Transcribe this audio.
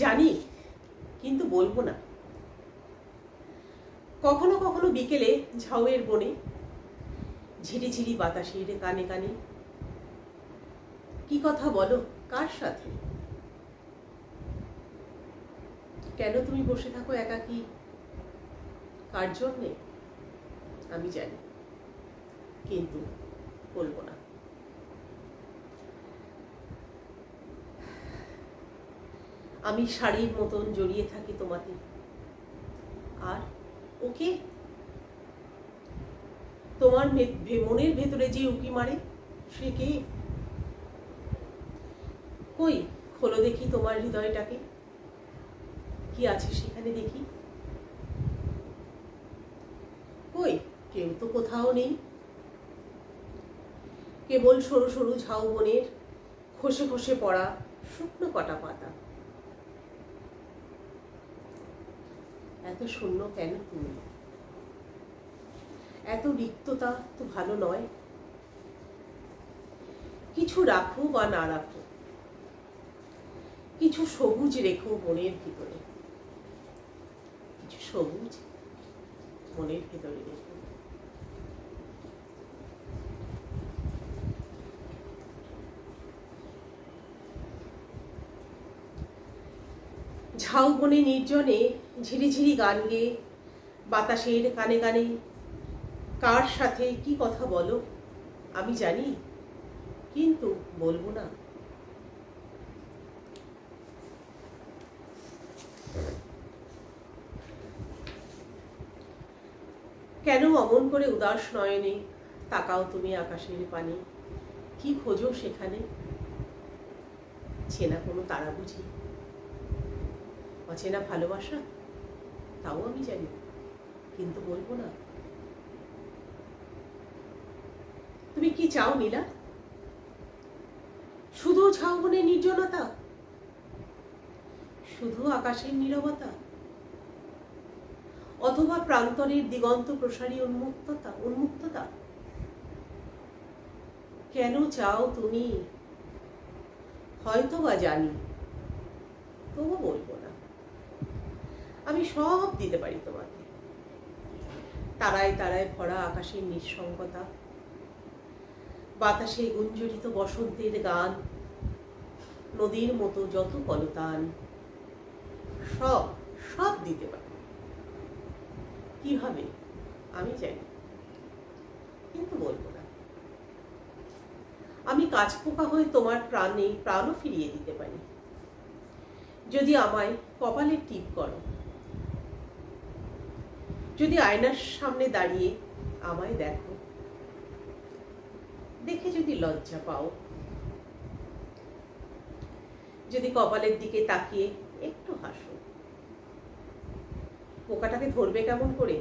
জানি, কিন্তু বলবো না। কখনো কখনো বিকেলে ঝাউয়ের বনে ঝিরিঝিরি বাতাসের কানে কানে কি কথা বলো কার সাথে? কেন তুমি বসে থাকো একাকী, কার জন্যে? আমি জানি, কিন্তু বলবো না। আমি শাড়ির মতন জড়িয়ে থাকি তোমাতে, আর ওকে তোমার মনের ভেতরে যে উকি মারে সে কে? কই খোলো দেখি তোমার হৃদয়টাকে, কি আছে সেখানে দেখি। কই কেউ তো কোথাও নেই, কেবল সরু সরু ঝাউবনের খসে খসে পড়া শুকনো কটা পাতা। এত শূন্য কেন তুমি? এত রিক্ততা তো ভালো নয়। কিছু রাখো বা না রাখো, কিছু সবুজ রেখো মনের ভিতরে, কিছু সবুজ মনের ভিতরে রেখো। ঝাউবনে নির্জনে ঝিরিঝিরি গান গেয়ে বাতাসের কানে কানে কার সাথে কি কথা বলো? আমি জানি, কিন্তু বলবো না। কেন অমন করে উদাস নয়নে তাকাও তুমি আকাশের পানে? কি খোঁজো সেখানে? চেনা কোনো তারা বুঝি? অচেনা ভালোবাসা? তাও আমি জানি, কিন্তু বলবো না। তুমি কি চাও নীলা? শুধু ঝাউবনের নির্জনতা, শুধু আকাশের নীরবতা, অথবা প্রান্তরের দিগন্ত প্রসারী উন্মুক্ততা? কেন চাও তুমি? হয়তো বা জানি, তবু বলবো না। আমি সব দিতে পারি তোমাকে, তারায় তারায় ভরা আকাশের নিঃসঙ্গতা, বাতাসে গুঞ্জরিত বসন্তের গান, নদীর মতো যত কলতান, সব সব দিতে পারি। কিভাবে আমি জানি, কিন্তু বলবো না। আমি কাঁচপোকা হয়ে তোমার প্রাণও ফিরিয়ে দিতে পারি, যদি আমায় কপালে টিপ করো, যদি আয়নার সামনে দাঁড়িয়ে আমায় দেখো, দেখে যদি লজ্জা পাও, যদি কপালের দিকে তাকিয়ে একটু হাসো। পোকাটাকে ধরবে কেমন করে